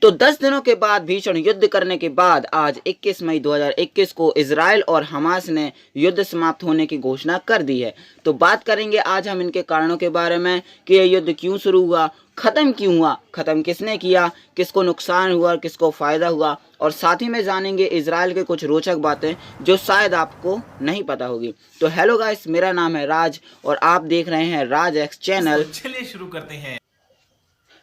तो 10 दिनों के बाद भीषण युद्ध करने के बाद आज 21 मई 2021 को इजराइल और हमास ने युद्ध समाप्त होने की घोषणा कर दी है। तो बात करेंगे आज हम इनके कारणों के बारे में कि यह युद्ध क्यों शुरू हुआ, ख़त्म क्यों हुआ, ख़त्म किसने किया, किसको नुकसान हुआ और किसको फ़ायदा हुआ, और साथ ही में जानेंगे इजराइल के कुछ रोचक बातें जो शायद आपको नहीं पता होगी। तो हेलो गाइस, मेरा नाम है राज और आप देख रहे हैं राज एक्स चैनल। चलिए शुरू करते हैं।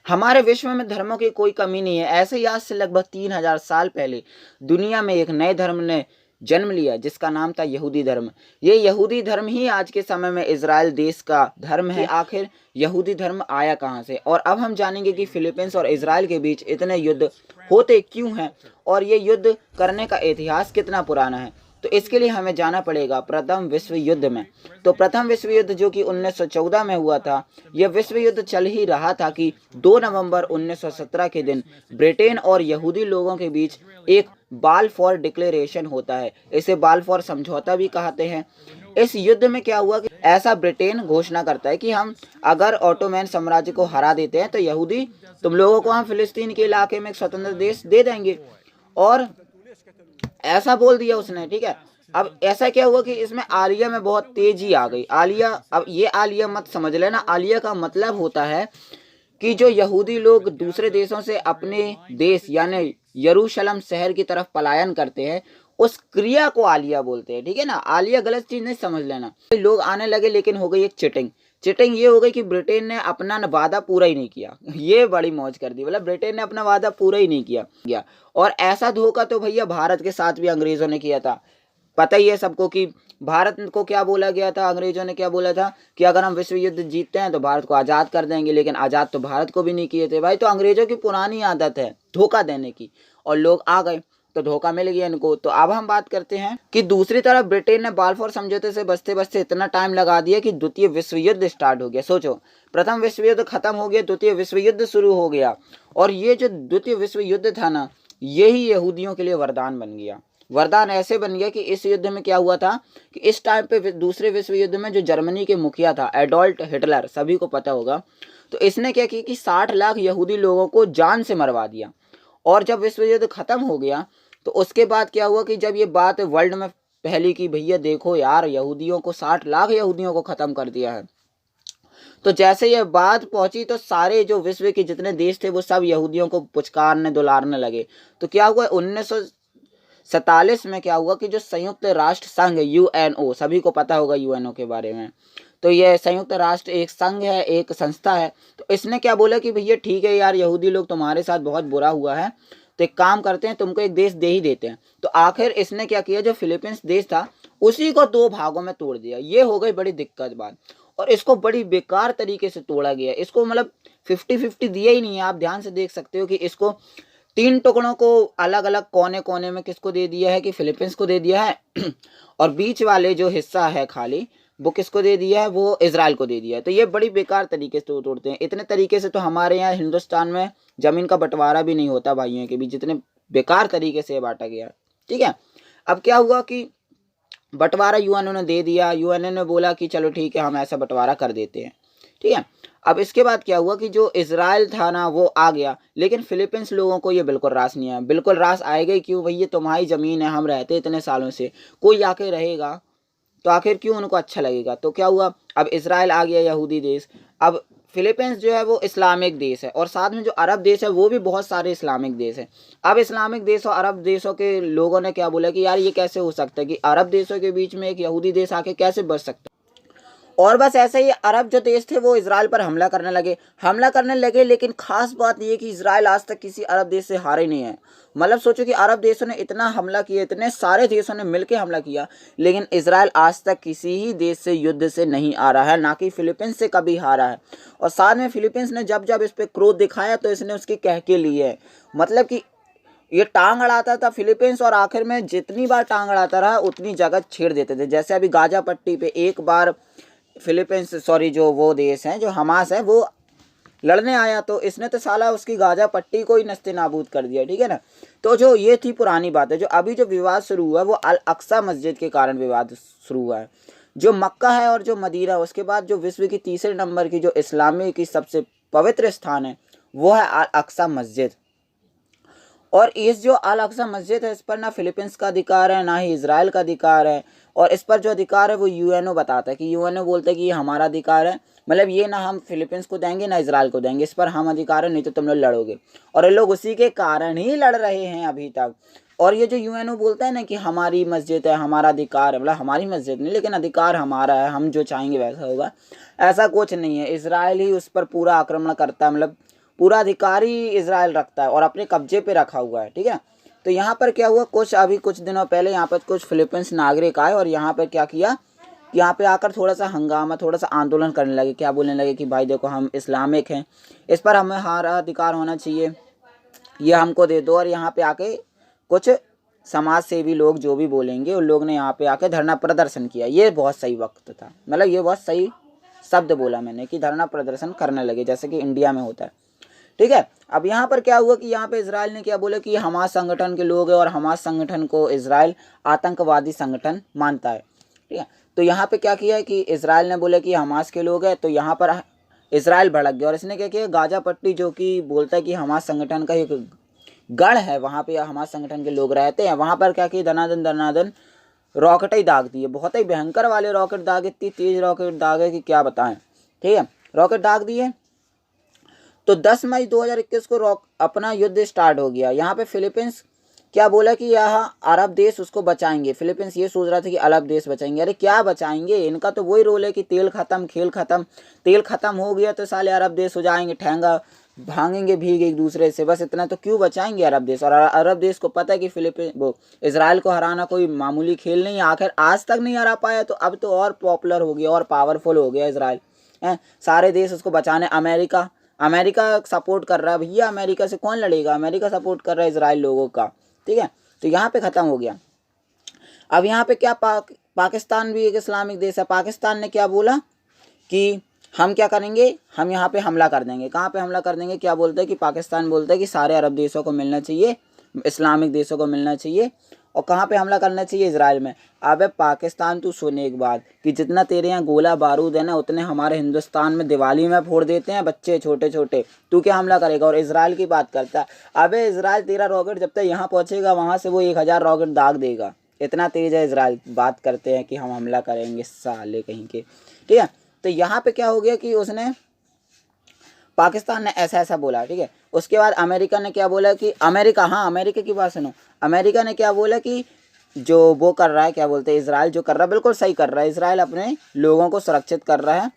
हमारे विश्व में धर्मों की कोई कमी नहीं है। ऐसे ही आज से लगभग 3000 साल पहले दुनिया में एक नए धर्म ने जन्म लिया जिसका नाम था यहूदी धर्म। ये यहूदी धर्म ही आज के समय में इजराइल देश का धर्म है। आखिर यहूदी धर्म आया कहाँ से, और अब हम जानेंगे कि फिलीपींस और इजराइल के बीच इतने युद्ध होते क्यों हैं और ये युद्ध करने का इतिहास कितना पुराना है। तो इसके लिए हमें जाना पड़ेगा प्रथम विश्व युद्ध में। तो प्रथम विश्व युद्ध जो कि 1914 में हुआ था, यह विश्व युद्ध चल ही रहा था कि 2 नवंबर 1917 के दिन ब्रिटेन और यहूदी लोगों के बीच एक बालफोर डिक्लेरेशन होता है। इसे बालफोर समझौता भी कहते हैं। इस युद्ध में क्या हुआ कि ऐसा ब्रिटेन घोषणा करता है कि हम अगर ऑटोमैन साम्राज्य को हरा देते हैं तो यहूदी तुम लोगों को हम फिलिस्तीन के इलाके में एक स्वतंत्र देश दे देंगे, और ऐसा बोल दिया उसने। ठीक है, अब ऐसा क्या हुआ कि इसमें आलिया में बहुत तेजी आ गई। आलिया, अब ये आलिया मत समझ लेना, आलिया का मतलब होता है कि जो यहूदी लोग दूसरे देशों से अपने देश यानी यरूशलेम शहर की तरफ पलायन करते हैं, उस क्रिया को आलिया बोलते हैं। ठीक है ना, आलिया गलत चीज नहीं समझ लेना। लोग आने लगे लेकिन हो गई एक चिटिंग। चिटिंग ये हो गई कि ब्रिटेन ने अपना वादा पूरा ही नहीं किया। ये बड़ी मौज कर दी, मतलब ब्रिटेन ने अपना वादा पूरा ही नहीं किया। और ऐसा धोखा तो भैया भारत के साथ भी अंग्रेजों ने किया था। पता ही है सबको कि भारत को क्या बोला गया था, अंग्रेजों ने क्या बोला था कि अगर हम विश्व युद्ध जीतते हैं तो भारत को आज़ाद कर देंगे, लेकिन आज़ाद तो भारत को भी नहीं किए थे भाई। तो अंग्रेजों की पुरानी आदत है धोखा देने की, और लोग आ गए तो धोखा मिल गया इनको। तो अब हम बात करते हैं कि दूसरी तरफ ब्रिटेन ने बालफोर समझौते से बचते बचते इतना टाइम लगा दिया कि द्वितीय विश्व युद्ध स्टार्ट हो गया। सोचो, प्रथम विश्व युद्ध खत्म हो गया, द्वितीय विश्व युद्ध शुरू हो गया, और ये जो द्वितीय विश्व युद्ध था ना, यही यहूदियों के लिए वरदान बन गया। वरदान ऐसे बन गया कि इस युद्ध में क्या हुआ था कि इस टाइम पे दूसरे विश्व युद्ध में जो जर्मनी के मुखिया था एडोल्फ हिटलर, सभी को पता होगा, तो इसने क्या किया कि 60 लाख यहूदी लोगों को जान से मरवा दिया। और जब विश्व युद्ध खत्म हो गया तो उसके बाद क्या हुआ कि जब ये बात वर्ल्ड में फैली कि भैया देखो यार, यहूदियों को 60 लाख यहूदियों को ख़त्म कर दिया है, तो जैसे ये बात पहुंची तो सारे जो विश्व के जितने देश थे वो सब यहूदियों को पुचकारने दुलारने लगे। तो क्या हुआ 1947 में क्या हुआ कि जो संयुक्त राष्ट्र संघ यूएनओ, सभी को पता होगा यूएनओ के बारे में, तो ये संयुक्त राष्ट्र एक संघ है, एक संस्था है। तो इसने क्या बोला कि भैया ठीक है यार, यहूदी लोग तुम्हारे साथ बहुत बुरा हुआ है, तो एक काम करते हैं, तुमको एक देश दे ही देते हैं। तो आखिर इसने क्या किया, जो फिलीपींस देश था उसी को 2 भागों में तोड़ दिया। ये हो गई बड़ी दिक्कत बात, और इसको बड़ी बेकार तरीके से तोड़ा गया। इसको मतलब 50-50 दिया ही नहीं है। आप ध्यान से देख सकते हो कि इसको 3 टुकड़ों को अलग अलग कोने कोने में किसको दे दिया है कि फिलीपींस को दे दिया है और बीच वाले जो हिस्सा है खाली वो किसको दे दिया है, वो इजराइल को दे दिया है। तो ये बड़ी बेकार तरीके से तोड़ते हैं। इतने तरीके से तो हमारे यहाँ हिंदुस्तान में जमीन का बंटवारा भी नहीं होता भाइयों के बीच, जितने बेकार तरीके से बांटा गया। ठीक है, अब क्या हुआ कि बंटवारा यूएनओ ने दे दिया। यूएनओ ने बोला कि चलो ठीक है, हम ऐसा बंटवारा कर देते हैं। ठीक है, अब इसके बाद क्या हुआ कि जो इजराइल था ना वो आ गया, लेकिन फिलीपींस लोगों को ये बिल्कुल रास नहीं आया। बिल्कुल रास आएगा ही क्यों भैया, तुम्हारी ज़मीन है, हम रहते इतने सालों से, कोई आके रहेगा तो आखिर क्यों उनको अच्छा लगेगा। तो क्या हुआ, अब इजराइल आ गया यहूदी देश। अब फिलीपींस जो है वो इस्लामिक देश है, और साथ में जो अरब देश है वो भी बहुत सारे इस्लामिक देश है। अब इस्लामिक देश और अरब देशों के लोगों ने क्या बोला कि यार ये कैसे हो सकता है कि अरब देशों के बीच में एक यहूदी देश आके कैसे बच सकता है। और बस ऐसे ही अरब जो देश थे वो इजराइल पर हमला करने लगे। लेकिन खास बात ये कि इजराइल आज तक किसी अरब देश से हारे नहीं है। मतलब सोचो कि अरब देशों ने इतना हमला किया, इतने सारे देशों ने मिलकर हमला किया, लेकिन इजराइल आज तक किसी ही देश से युद्ध से नहीं आ रहा है, ना कि फिलीपींस से कभी हारा है। और साथ में फिलीपींस ने जब जब इस पर क्रोध दिखाया तो इसने उसकी कह के ली है। मतलब कि ये टांग अड़ाता था फिलीपींस, और आखिर में जितनी बार टांग अड़ाता रहा उतनी जगह छेड़ देते थे। जैसे अभी गाजा पट्टी पे एक बार फिलीपींस, सॉरी जो वो देश है जो हमास है, वो लड़ने आया तो इसने तो साला उसकी गाजा पट्टी को ही नस्ते नाबूद कर दिया। ठीक है ना, तो जो ये थी पुरानी बात है। जो अभी जो विवाद शुरू हुआ है वो अल अक्सा मस्जिद के कारण विवाद शुरू हुआ है। जो मक्का है और जो मदीना, उसके बाद जो विश्व की तीसरे नंबर की जो इस्लामी की सबसे पवित्र स्थान है वो है अल अक्सा मस्जिद। और इस जो अल अक्सा मस्जिद है इस पर ना फिलीपींस का अधिकार है ना ही इजराइल का अधिकार है, और इस पर जो अधिकार है वो यूएनओ बताता है कि यूएनओ बोलता है कि ये हमारा अधिकार है, मतलब ये ना हम फिलीपींस को देंगे ना इजराइल को देंगे, इस पर हम अधिकार है, नहीं तो तुम लोग लड़ोगे। और ये लोग उसी के कारण ही लड़ रहे हैं अभी तक। और ये जो यूएनओ बोलता है ना कि हमारी मस्जिद है, हमारा अधिकार है, मतलब हमारी मस्जिद नहीं लेकिन अधिकार हमारा है, हम जो चाहेंगे वैसा होगा, ऐसा कुछ नहीं है। इजराइल ही उस पर पूरा आक्रमण करता है, मतलब पूरा अधिकार ही इजराइल रखता है और अपने कब्जे पे रखा हुआ है, ठीक है। तो यहाँ पर क्या हुआ, कुछ दिनों पहले यहाँ पर कुछ फिलीपींस नागरिक आए और यहाँ पर क्या किया, यहाँ पे आकर थोड़ा सा हंगामा, थोड़ा सा आंदोलन करने लगे। क्या बोलने लगे कि भाई देखो हम इस्लामिक हैं, इस पर हमें हमारा अधिकार होना चाहिए, ये हमको दे दो। और यहाँ पे आके कुछ समाज सेवी लोग जो भी बोलेंगे उन लोग ने यहाँ पे आके धरना प्रदर्शन किया। ये बहुत सही वक्त था, मतलब ये बहुत सही शब्द बोला मैंने कि धरना प्रदर्शन करने लगे जैसे कि इंडिया में होता है, ठीक है। अब यहाँ पर क्या हुआ कि यहाँ पे इजराइल ने क्या बोला कि हमास संगठन के लोग हैं और हमास संगठन को इजराइल आतंकवादी संगठन मानता है, ठीक है। तो यहाँ पे क्या किया है कि इजराइल ने बोला कि हमास के लोग हैं, तो यहाँ पर इजराइल भड़क गया और इसने क्या किया, गाजा पट्टी जो कि बोलता है कि हमास संगठन का एक गढ़ है, वहाँ पे हमास संगठन के लोग रहते हैं, वहाँ पर क्या किया, दनादन रॉकेट ही दाग दिए, बहुत ही भयंकर वाले रॉकेट दागे, इतनी तेज रॉकेट दागे कि क्या बताएं, ठीक है। रॉकेट दाग दिए। तो 10 मई 2021 को अपना युद्ध स्टार्ट हो गया। यहाँ पे फिलीपींस क्या बोला कि यहाँ अरब देश उसको बचाएंगे। फिलीपींस ये सोच रहा था कि अरब देश बचाएंगे, अरे क्या बचाएंगे, इनका तो वही रोल है कि तेल खत्म खेल खत्म, तेल खत्म हो गया तो साले अरब देश हो जाएंगे, ठहंगा भागेंगे भीग एक दूसरे से, बस इतना, तो क्यों बचाएंगे अरब देश। और अरब देश को पता है कि फिलीपींस वो इजराइल को हराना कोई मामूली खेल नहीं है, आखिर आज तक नहीं हरा पाया तो अब तो और पॉपुलर हो गया और पावरफुल हो गया इजराइल है। सारे देश उसको बचाने, अमेरिका सपोर्ट कर रहा है, भैया अमेरिका से कौन लड़ेगा, अमेरिका सपोर्ट कर रहा है इजराइल लोगों का, ठीक है। तो यहाँ पे ख़त्म हो गया। अब यहाँ पे क्या पाकिस्तान भी एक इस्लामिक देश है, पाकिस्तान ने क्या बोला कि हम क्या करेंगे, हम यहाँ पे हमला कर देंगे। कहाँ पे हमला कर देंगे, क्या बोलते हैं कि पाकिस्तान बोलता है कि सारे अरब देशों को मिलना चाहिए, इस्लामिक देशों को मिलना चाहिए, और कहाँ पे हमला करना चाहिए, इजराइल में। अबे पाकिस्तान तू सुन एक बात कि जितना तेरे यहाँ गोला बारूद है ना उतने हमारे हिंदुस्तान में दिवाली में फोड़ देते हैं बच्चे छोटे छोटे, तू क्या हमला करेगा। और इजराइल की बात करता है, अबे इजराइल तेरा रॉकेट जब तक यहाँ पहुँचेगा वहाँ से वो 1000 रॉकेट दाग देगा, इतना तेज है इजराइल। बात करते हैं कि हम हमला करेंगे, साले कहीं के, ठीक है। तो यहाँ पे क्या हो गया कि उसने, पाकिस्तान ने ऐसा ऐसा बोला, ठीक है। उसके बाद अमेरिका ने क्या बोला कि अमेरिका की बात सुनो, अमेरिका ने क्या बोला कि जो वो कर रहा है, क्या बोलते हैं, इजराइल जो कर रहा है बिल्कुल सही कर रहा है, इजराइल अपने लोगों को सुरक्षित कर रहा है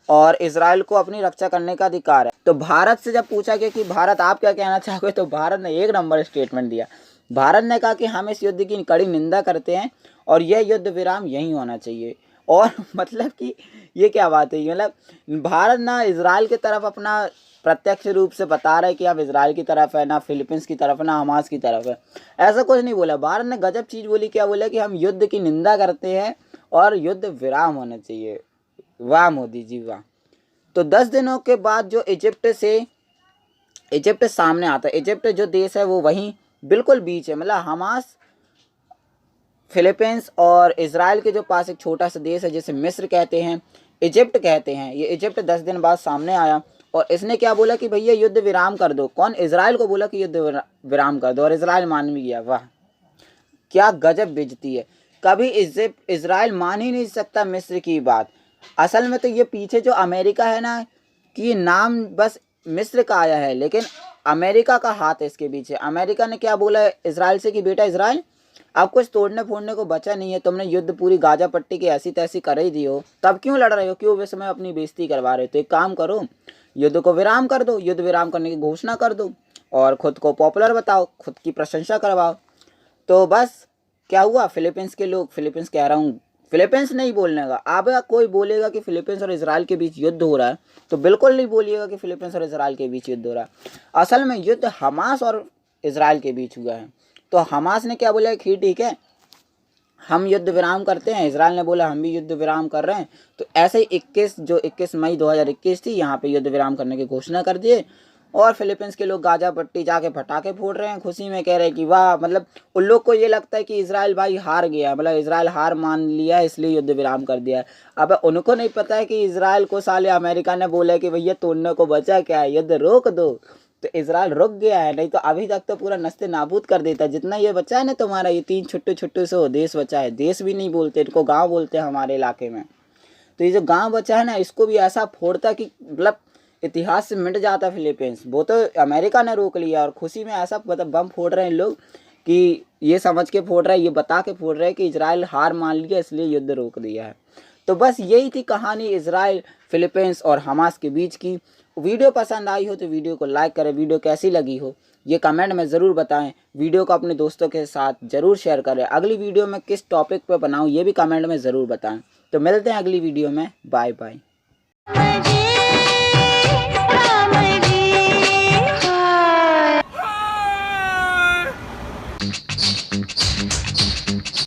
और इजराइल को अपनी रक्षा करने का अधिकार है। तो भारत से जब पूछा गया कि भारत आप क्या कहना चाहोगे, तो भारत ने एक नंबर स्टेटमेंट दिया। भारत ने कहा कि हम इस युद्ध की कड़ी निंदा करते हैं और यह युद्ध विराम यहीं होना चाहिए। और मतलब कि ये क्या बात है, मतलब भारत ना इजराइल की तरफ अपना प्रत्यक्ष रूप से बता रहा है कि आप इजराइल की तरफ है, ना फिलीपींस की तरफ, ना हमास की तरफ है, ऐसा कुछ नहीं बोला। भारत ने गजब चीज़ बोली, क्या बोला कि हम युद्ध की निंदा करते हैं और युद्ध विराम होना चाहिए। वाह मोदी जी वाह। तो 10 दिनों के बाद जो इजिप्ट सामने आता है, इजिप्ट जो देश है वो वहीं बिल्कुल बीच है, मतलब हमास, फिलीपींस और इजराइल के जो पास एक छोटा सा देश है जिसे मिस्र कहते हैं, इजिप्ट कहते हैं। ये इजिप्ट 10 दिन बाद सामने आया और इसने क्या बोला कि भैया युद्ध विराम कर दो। कौन, इजराइल को बोला कि युद्ध विराम कर दो और इजराइल मान भी गया। वाह क्या गजब बेइज्जती है, कभी इजराइल मान ही नहीं सकता मिस्र की बात। असल में तो ये पीछे जो अमेरिका है ना, कि नाम बस मिस्र का आया है लेकिन अमेरिका का हाथ है इसके पीछे। अमेरिका ने क्या बोला इजराइल से कि बेटा इजराइल अब कुछ तोड़ने फोड़ने को बचा नहीं है, तुमने युद्ध पूरी गाजा पट्टी की ऐसी तैसी कर ही दी हो, तब क्यों लड़ रहे हो, क्यों वे समय अपनी बेइज्जती करवा रहे हो। तो एक काम करो, युद्ध को विराम कर दो, युद्ध विराम करने की घोषणा कर दो और खुद को पॉपुलर बताओ, खुद की प्रशंसा करवाओ। तो बस क्या हुआ, फिलीपींस के लोग, फिलीपींस कह रहा हूँ, फिलीपींस नहीं बोलने का। अब कोई बोलेगा कि फिलीपींस और इजराइल के बीच युद्ध हो रहा है तो बिल्कुल नहीं बोलिएगा कि फिलीपींस और इजराइल के बीच युद्ध हो रहा है। असल में युद्ध हमास और इजराइल के बीच हुआ है। तो हमास ने क्या बोला कि ठीक है हम युद्ध विराम करते हैं, इजराइल ने बोला हम भी युद्ध विराम कर रहे हैं। तो ऐसे ही 21 मई 2021 थी, यहाँ पे युद्ध विराम करने की घोषणा कर दिए और फिलीपींस के लोग गाजा पट्टी जाके पटाखे फोड़ रहे हैं, खुशी में कह रहे हैं कि वाह, मतलब उन लोग को ये लगता है कि इजराइल भाई हार गया, मतलब इजराइल हार मान लिया है इसलिए युद्ध विराम कर दिया है। अब उनको नहीं पता है कि इजराइल को साले अमेरिका ने बोला कि भैया तोड़ने को बचा क्या है, युद्ध रोक दो। तो इजराइल रुक गया है, नहीं तो अभी तक तो पूरा नस्ते नाबूद कर देता। जितना ये बचा है ना तुम्हारा, ये 3 छोटे छोटे से देश बचा है, देश भी नहीं बोलते इनको, गाँव बोलते हैं हमारे इलाके में। तो ये जो गाँव बचा है ना, इसको भी ऐसा फोड़ता कि मतलब इतिहास से मिट जाता फिलीपींस। वो तो अमेरिका ने रोक लिया और खुशी में ऐसा मतलब बम फोड़ रहे हैं लोग कि ये समझ के फोड़ रहे हैं, ये बता के फोड़ रहे हैं कि इजराइल हार मान लिया इसलिए युद्ध रोक दिया है। तो बस यही थी कहानी इजराइल, फिलीपींस और हमास के बीच की। वीडियो पसंद आई हो तो वीडियो को लाइक करें, वीडियो कैसी लगी हो ये कमेंट में ज़रूर बताएं, वीडियो को अपने दोस्तों के साथ ज़रूर शेयर करें। अगली वीडियो में किस टॉपिक पर बनाऊं ये भी कमेंट में ज़रूर बताएं। तो मिलते हैं अगली वीडियो में, बाय बाय।